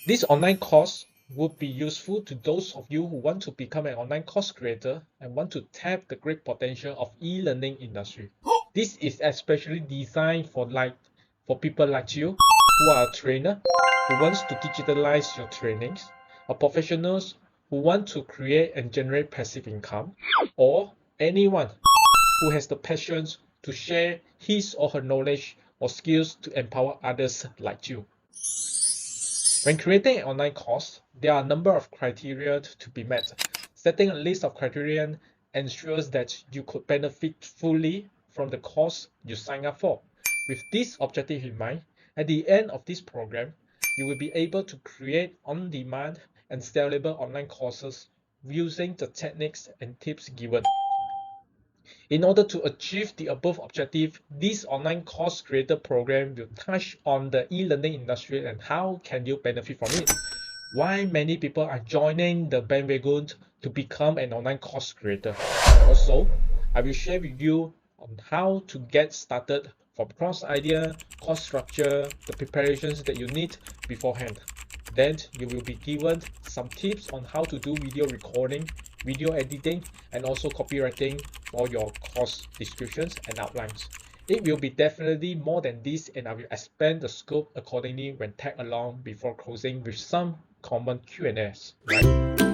This online course would be useful to those of you who want to become an online course creator and want to tap the great potential of e-learning industry. This is especially designed for people like you who are a trainer who wants to digitalize your trainings, or professionals who want to create and generate passive income, or anyone who has the passions to share his or her knowledge or skills to empower others like you. When creating an online course, there are a number of criteria to be met. Setting a list of criteria ensures that you could benefit fully from the course you sign up for. With this objective in mind, at the end of this program, you will be able to create on-demand and scalable online courses using the techniques and tips given. In order to achieve the above objective, this online course creator program will touch on the e-learning industry and how can you benefit from it. Why many people are joining the bandwagon to become an online course creator. Also, I will share with you on how to get started from course idea, course structure, the preparations that you need beforehand. Then you will be given some tips on how to do video recording, video editing, and also copywriting for your course descriptions and outlines. It will be definitely more than this, and I will expand the scope accordingly when tagged along before closing with some common Q&As, right?